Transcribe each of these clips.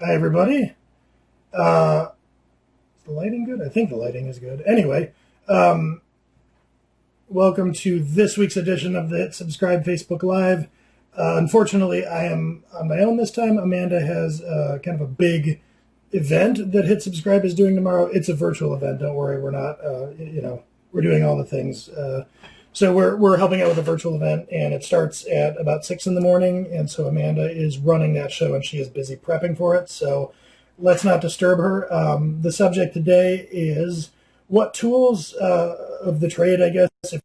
Hi, everybody. Is the lighting good? I think the lighting is good. Anyway, welcome to this week's edition of the Hit Subscribe Facebook Live. Unfortunately, I am on my own this time. Amanda has kind of a big event that Hit Subscribe is doing tomorrow. It's a virtual event. Don't worry, we're not, we're doing all the things. So we're helping out with a virtual event, and it starts at about 6 in the morning. And so Amanda is running that show, and she is busy prepping for it. So let's not disturb her. The subject today is what tools of the trade, I guess, if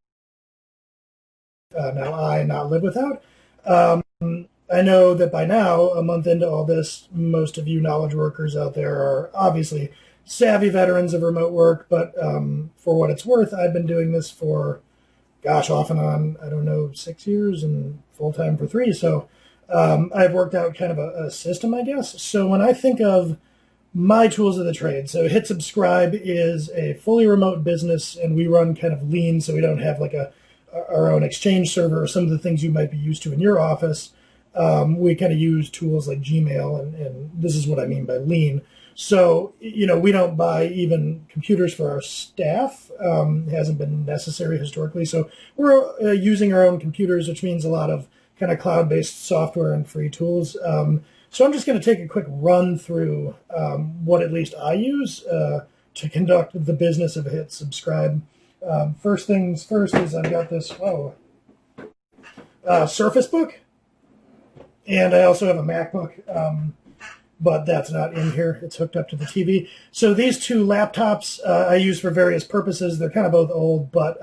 now I not live without. I know that by now, a month into all this, most of you knowledge workers out there are obviously savvy veterans of remote work, but for what it's worth, I've been doing this for, gosh, off and on, I don't know, 6 years and full-time for 3. So I've worked out kind of a system, I guess. So when I think of my tools of the trade, so Hit Subscribe is a fully remote business, and we run kind of lean, so we don't have like our own Exchange server or some of the things you might be used to in your office. We kind of use tools like Gmail, and this is what I mean by lean. So, we don't buy even computers for our staff. It hasn't been necessary historically. So we're using our own computers, which means a lot of kind of cloud-based software and free tools. So I'm just going to take a quick run through what at least I use to conduct the business of Hit Subscribe. First things first is I've got this Surface Book, and I also have a MacBook. But that's not in here. It's hooked up to the TV. So these two laptops I use for various purposes. They're kind of both old, but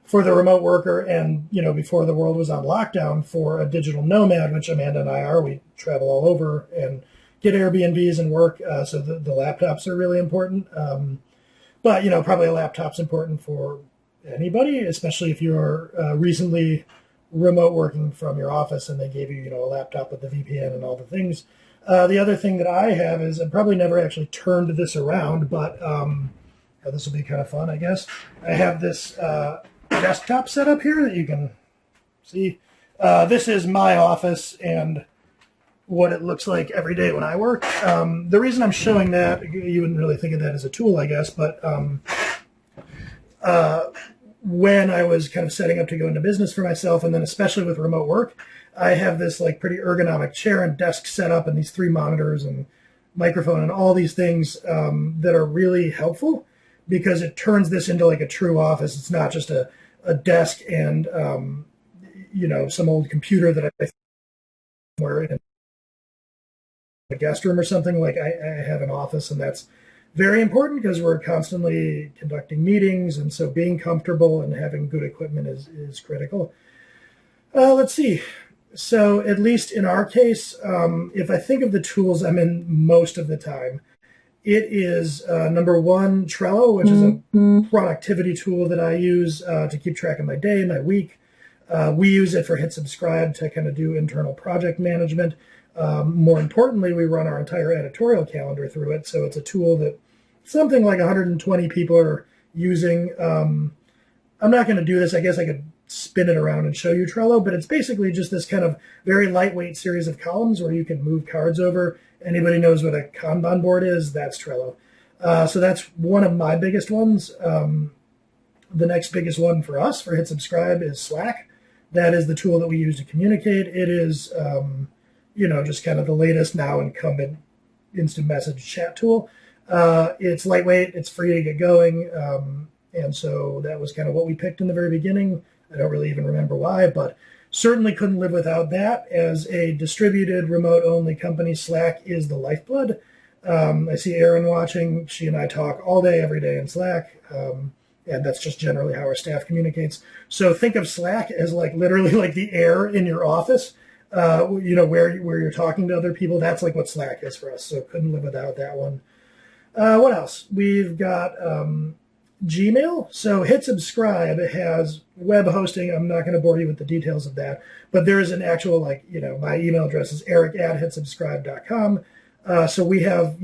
for the remote worker and, before the world was on lockdown, for a digital nomad, which Amanda and I are, we travel all over and get Airbnbs and work. So the laptops are really important. But, probably a laptop's important for anybody, especially if you're recently remote working from your office and they gave you, a laptop with the VPN and all the things. The other thing that I have is I probably never actually turned this around, but this will be kind of fun, I guess. I have this desktop set up here that you can see. This is my office and what it looks like every day when I work. The reason I'm showing that, you wouldn't really think of that as a tool, I guess, but when I was kind of setting up to go into business for myself, and then especially with remote work, I have this pretty ergonomic chair and desk set up, and these 3 monitors and microphone and all these things that are really helpful because it turns this into like a true office. It's not just a desk and some old computer that I somewhere in a guest room or something. Like I have an office, and that's very important because we're constantly conducting meetings, and so being comfortable and having good equipment is critical. Let's see. So at least in our case, if I think of the tools I'm in most of the time, it is number one, Trello, which is a productivity tool that I use to keep track of my day, my week. We use it for Hit Subscribe to kind of do internal project management. More importantly, we run our entire editorial calendar through it. So it's a tool that something like 120 people are using. I'm not going to do this. I guess I could spin it around and show you Trello, but it's basically just this kind of very lightweight series of columns where you can move cards over. Anybody knows what a Kanban board is? That's Trello. So that's one of my biggest ones. The next biggest one for us for Hit Subscribe is Slack. That is the tool that we use to communicate. It is, just kind of the latest now incumbent instant message chat tool. It's lightweight. It's free to get going. And so that was kind of what we picked in the very beginning. I don't really even remember why, but certainly couldn't live without that. As a distributed remote-only company, Slack is the lifeblood. I see Erin watching. She and I talk all day, every day in Slack, and that's just generally how our staff communicates. So think of Slack as like literally like the air in your office, where you're talking to other people. That's like what Slack is for us, so couldn't live without that one. What else? We've got Gmail. So Hit Subscribe has web hosting. I'm not going to bore you with the details of that, but there is an actual, my email address is eric@hitsubscribe.com. So we have,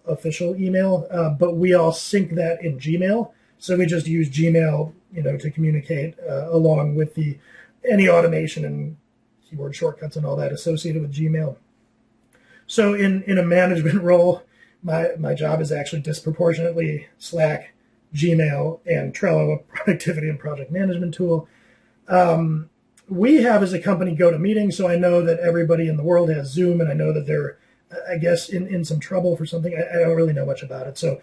official email, but we all sync that in Gmail. So we just use Gmail, to communicate along with any automation and keyboard shortcuts and all that associated with Gmail. So in a management role, my job is actually disproportionately Slack, Gmail, and Trello, a productivity and project management tool. We have as a company Goto Meeting, so I know that everybody in the world has Zoom, and I know that they're, I guess, in some trouble for something. I don't really know much about it. So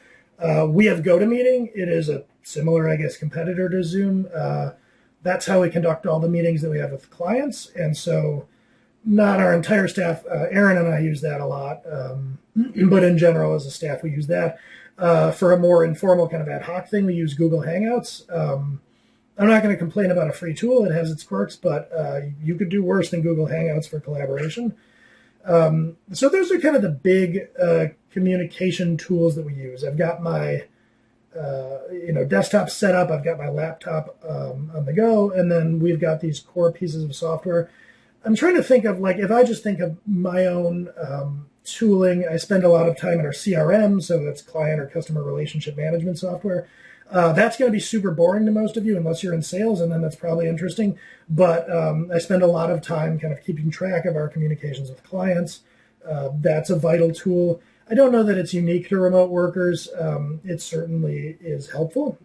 we have Goto Meeting. It is a similar, I guess, competitor to Zoom. That's how we conduct all the meetings that we have with clients. And so not our entire staff. Aaron and I use that a lot. But in general, as a staff, we use that. For a more informal kind of ad hoc thing, we use Google Hangouts. I'm not going to complain about a free tool. It has its quirks, but you could do worse than Google Hangouts for collaboration. So those are kind of the big communication tools that we use. I've got my desktop set up. I've got my laptop on the go, and then we've got these core pieces of software. I'm trying to think of, like, if I just think of my own tooling, I spend a lot of time in our CRM, so that's client or customer relationship management software. That's going to be super boring to most of you unless you're in sales, and then that's probably interesting. But I spend a lot of time kind of keeping track of our communications with clients. That's a vital tool. I don't know that it's unique to remote workers. It certainly is helpful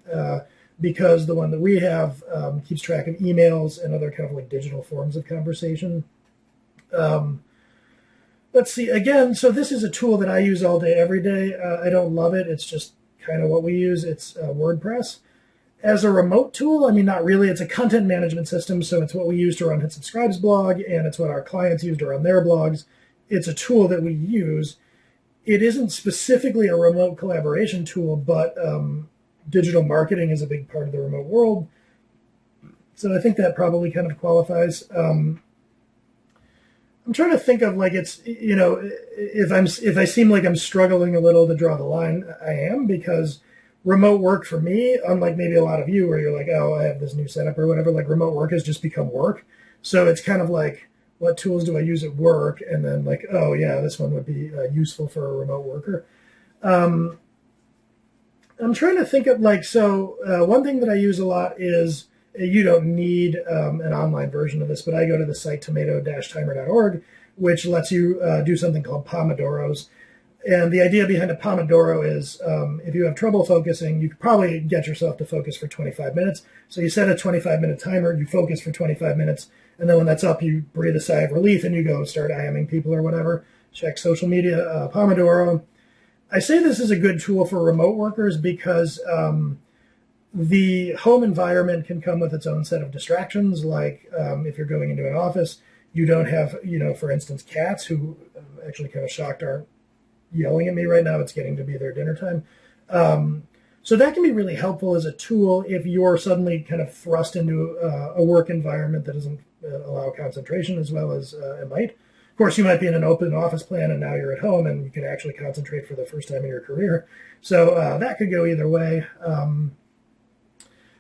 because the one that we have keeps track of emails and other kind of like digital forms of conversation. Let's see, again, so this is a tool that I use all day, every day. I don't love it. It's just kind of what we use. It's WordPress. As a remote tool, I mean, not really. It's a content management system, so it's what we use to run Hit Subscribe's blog, and it's what our clients use to run their blogs. It's a tool that we use. It isn't specifically a remote collaboration tool, but digital marketing is a big part of the remote world. So I think that probably kind of qualifies. I'm trying to think of, like, it's, if I seem like I'm struggling a little to draw the line, I am, because remote work for me, unlike maybe a lot of you where you're like, oh, I have this new setup or whatever, like remote work has just become work. So it's kind of like, what tools do I use at work? And then like, oh yeah, this one would be useful for a remote worker. I'm trying to think of, like, so one thing that I use a lot is, you don't need an online version of this, but I go to the site tomato-timer.org, which lets you do something called Pomodoros. And the idea behind a Pomodoro is if you have trouble focusing, you could probably get yourself to focus for 25 minutes. So you set a 25-minute timer, you focus for 25 minutes, and then when that's up, you breathe a sigh of relief and you go start IMing people or whatever. Check social media, Pomodoro. I say this is a good tool for remote workers because the home environment can come with its own set of distractions. Like if you're going into an office, you don't have, for instance, cats who actually kind of shocked aren't yelling at me right now. It's getting to be their dinner time. So that can be really helpful as a tool if you're suddenly kind of thrust into a work environment that doesn't allow concentration as well as it might. Of course, you might be in an open office plan and now you're at home and you can actually concentrate for the first time in your career. So that could go either way.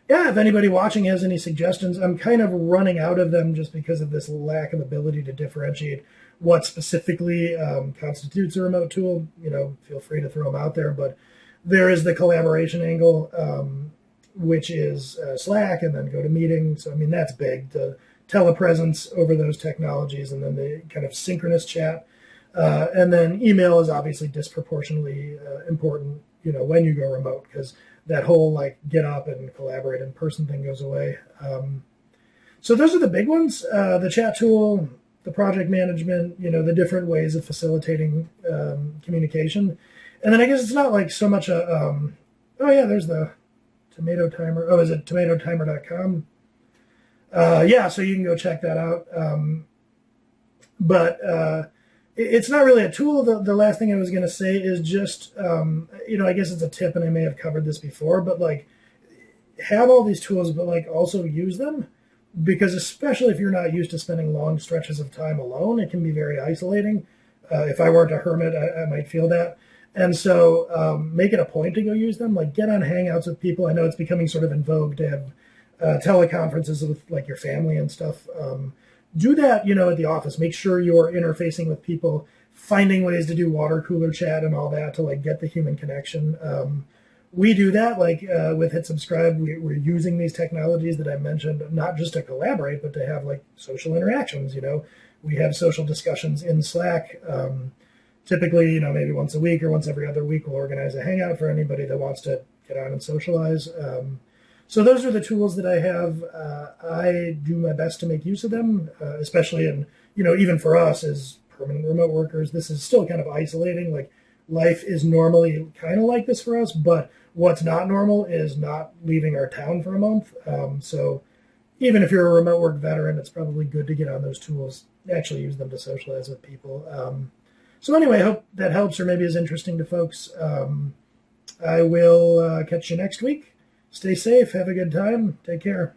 Yeah, if anybody watching has any suggestions, I'm kind of running out of them just because of this lack of ability to differentiate what specifically constitutes a remote tool. Feel free to throw them out there, but there is the collaboration angle, which is Slack, and then Goto Meeting. So, I mean, that's big, the telepresence over those technologies, and then the kind of synchronous chat. And then email is obviously disproportionately important, when you go remote, because that whole like get up and collaborate in person thing goes away. So those are the big ones, the chat tool, the project management, the different ways of facilitating communication. And then I guess it's not like so much a, oh yeah, there's the tomato timer. Oh, is it tomatotimer.com? Yeah, so you can go check that out. But it's not really a tool. The last thing I was going to say is just, I guess it's a tip, and I may have covered this before, but like have all these tools, but like also use them, because especially if you're not used to spending long stretches of time alone, it can be very isolating. If I weren't a hermit, I might feel that. And so make it a point to go use them. Like get on Hangouts with people. I know it's becoming sort of in vogue to have teleconferences with like your family and stuff. Do that, at the office. Make sure you're interfacing with people, finding ways to do water cooler chat and all that to like get the human connection. We do that, like with Hit Subscribe. We're using these technologies that I mentioned, not just to collaborate, but to have like social interactions. We have social discussions in Slack. typically, maybe once a week or once every other week, we'll organize a hangout for anybody that wants to get on and socialize. So those are the tools that I have. I do my best to make use of them, especially in, even for us as permanent remote workers, this is still kind of isolating. Like, life is normally kind of like this for us, but what's not normal is not leaving our town for a month. So even if you're a remote work veteran, it's probably good to get on those tools, actually use them to socialize with people. So anyway, I hope that helps or maybe is interesting to folks. I will catch you next week. Stay safe. Have a good time. Take care.